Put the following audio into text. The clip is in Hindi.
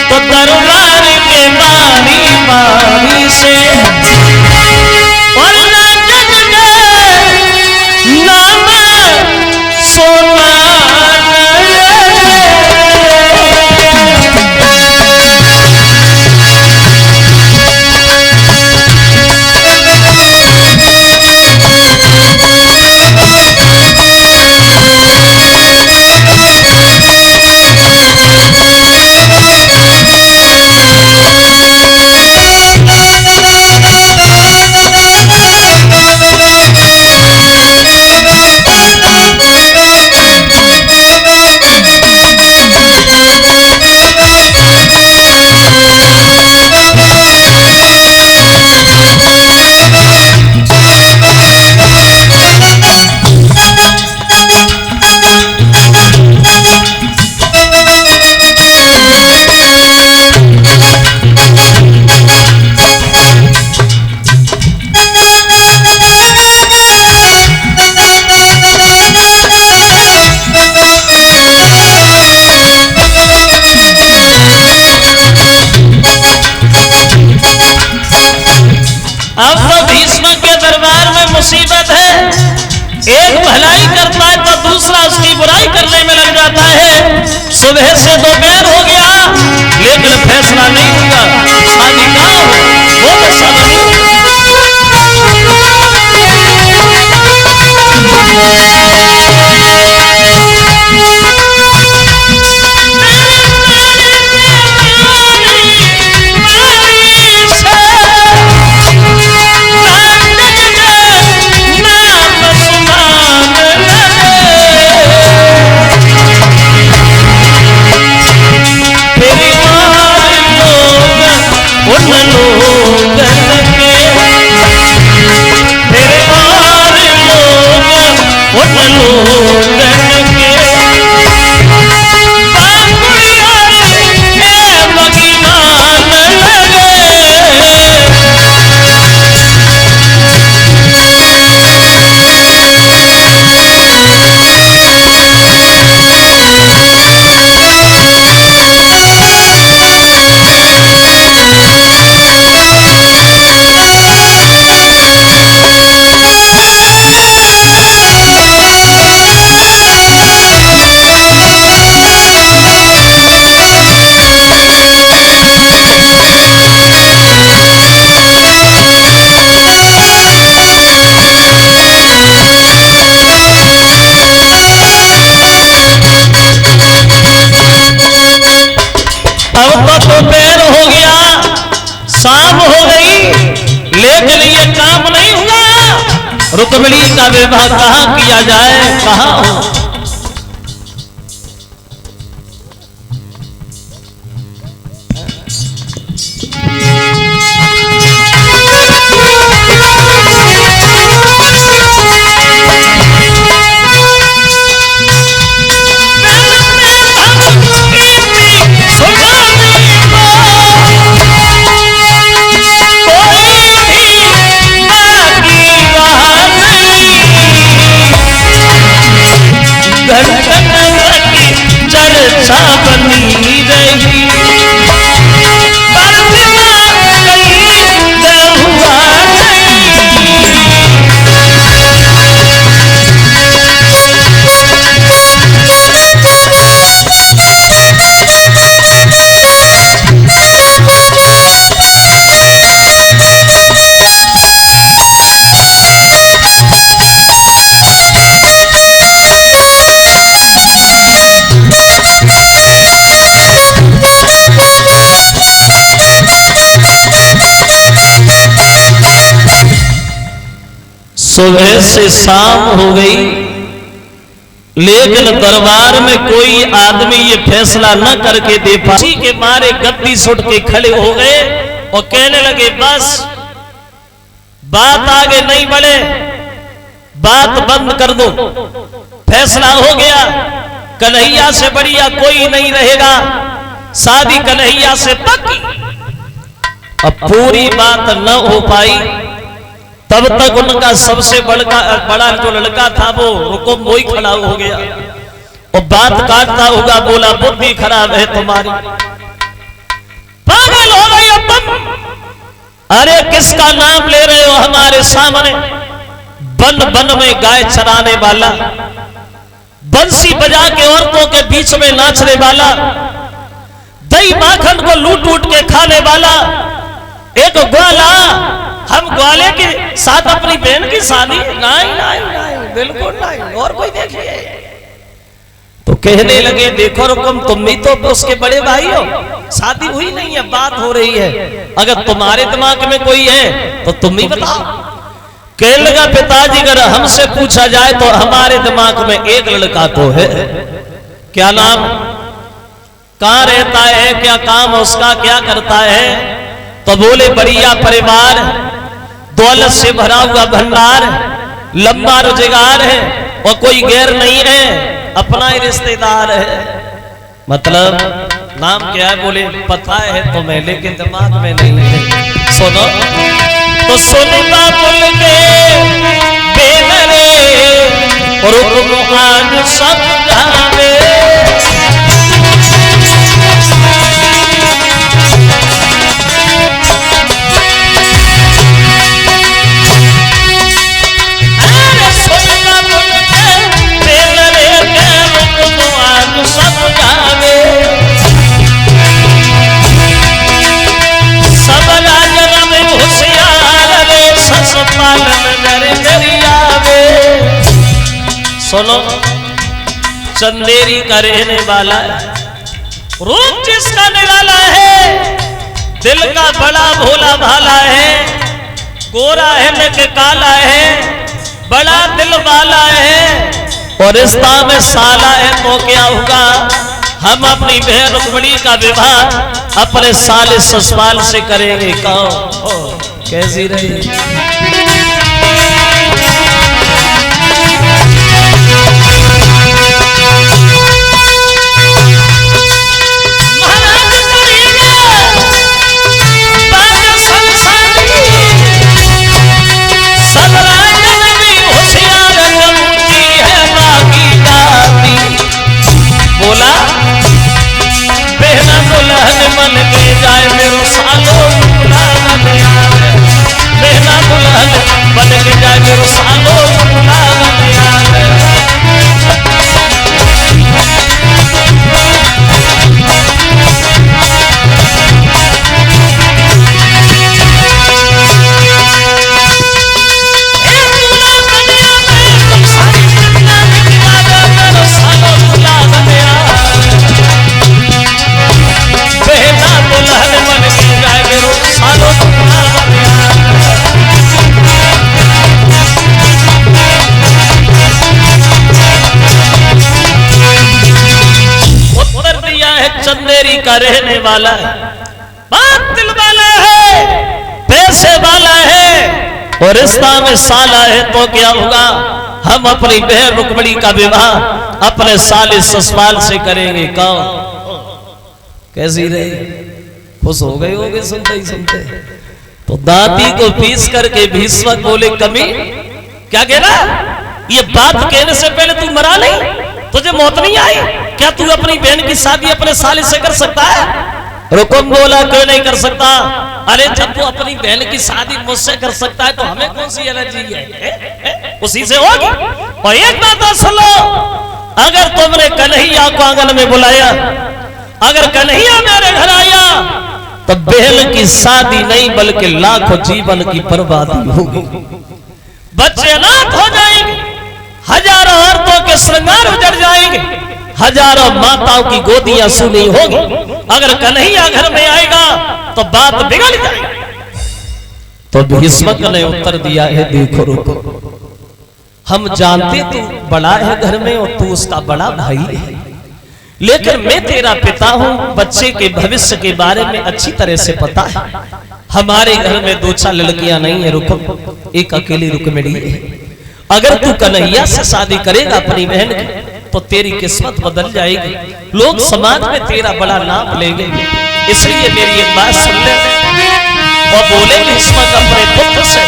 तो दरबार के बारी बारी से और ना जग में नाम सोना मुसीबत है। एक भलाई करता है तो दूसरा उसकी बुराई करने में लग जाता है। सुबह से दोपहर हो गया लेकिन फैसला नहीं हुआ। शादी का वो दशा नहीं दोपहर हो गया, शाम हो गई, लेकिन ये काम नहीं हुआ। रुक्मिणी का विवाह कहाँ किया जाए, कहाँ हो? सुबह से शाम हो गई, लेकिन दरबार में कोई आदमी ये फैसला न करके दे पाया। उसी के मारे गद्दी सुट के खड़े हो गए और कहने लगे बस बात आगे नहीं बढ़े, बात बंद कर दो, फैसला हो गया, कन्हैया से बढ़िया कोई नहीं रहेगा, शादी कन्हैया से पक्की। अब पूरी बात न हो पाई, तब तक उनका सबसे बड़ा जो लड़का था वो रुकुम वही खड़ा हो गया और बात काटता होगा, बोला बुद्धि खराब है तुम्हारी, तुम? अरे किसका नाम ले रहे हो हमारे सामने? बन बन में गाय चराने वाला, बंसी बजा के औरतों के बीच में नाचने वाला, दही माखन को लूट लूट के खाने वाला एक ग्वाला, हम ग्वाले के साथ अपनी बहन की शादी? नहीं नहीं नहीं, बिल्कुल नहीं। और कोई देखिए तो कहने लगे देखो रुकम, तुम भी तो उसके बड़े भाई हो, शादी हुई नहीं है, बात हो रही है, अगर तुम्हारे दिमाग में कोई है तो तुम ही बताओ। कहने लगा पिताजी अगर हमसे पूछा जाए तो हमारे दिमाग में एक लड़का तो है। क्या नाम? कहां रहता है, क्या काम उसका, क्या करता है? तो बोले बढ़िया परिवार, दौलत से भरा हुआ भंडार, लंबा रोजगार है और कोई गैर नहीं है, अपना ही रिश्तेदार है। मतलब नाम क्या है? बोले पता है तो मैं, लेकिन दिमाग में नहीं है। सुनो तो सुनता बोल के बेनरे और आज समझावे। सुनो चंदेरी का रहने वाला है, रूप जिसका निराला है, दिल का बड़ा भोला भाला है, गोरा है लेके काला है, बड़ा दिल वाला है और रिश्ता में साला है। तो क्या होगा? हम अपनी बहन रुक्मिणी का विवाह अपने साले ससुराल से करेंगे। कहो कैसी रही? बोला बहना दुल्हन बन के जाए मेरो सालो दुल्हन यार, बहना दुल्हन बन के जाए मेरो सालो दुल्हन यार। चंदेरी का रहने वाला है, बात दिल वाला है, पैसे वाला है और रिश्ता में साला है। तो क्या होगा? हम अपनी बहन रुक्मिणी का विवाह अपने साले ससुराल से करेंगे। कौन कैसी रही? खुश हो गए होगे सुनते ही सुनते। तो दादी को पीस करके भीष्मक बोले कमी क्या कह रहा? ये बात कहने से पहले तू मरा नहीं? तुझे मौत नहीं आई? क्या तू अपनी बहन की शादी अपने साले से कर सकता है? रुकुम बोला क्यों नहीं कर सकता? अरे जब तू अपनी बहन की शादी मुझसे कर सकता है तो हमें कौन सी एलर्जी है? उसी से होगी। और एक बात सुन लो, अगर तुमने कन्हैया को आंगन में बुलाया, अगर कन्हैया मेरे घर आया तो बहन की शादी नहीं बल्कि लाखों जीवन की बर्बादी होगी, बच्चे अनाथ हो जाएंगे, हजारों औरतों के श्रृंगार उजड़ जाएंगे, हजारों माताओं की गोदियां सुनी होगी। अगर कन्हैया घर में आएगा तो बात बिगड़ जाएगी। तो भीष्मक ने उत्तर दिया है देखो रुको, हम जानते तू बड़ा है घर में और तू उसका बड़ा भाई है, लेकिन मैं तेरा पिता हूं, बच्चे के भविष्य के बारे में अच्छी तरह से पता है। हमारे घर में दो चार लड़कियां नहीं है रुकुम, एक अकेली रुक्मिणी है। अगर तू कन्हैया से शादी करेगा अपनी बहन की तो तेरी किस्मत बदल जाएगी, लोग समाज में तेरा बड़ा नाम लेंगे। इसलिए मेरी एक बात सुन ले। और बोले भीष्मक अपने पुत्र से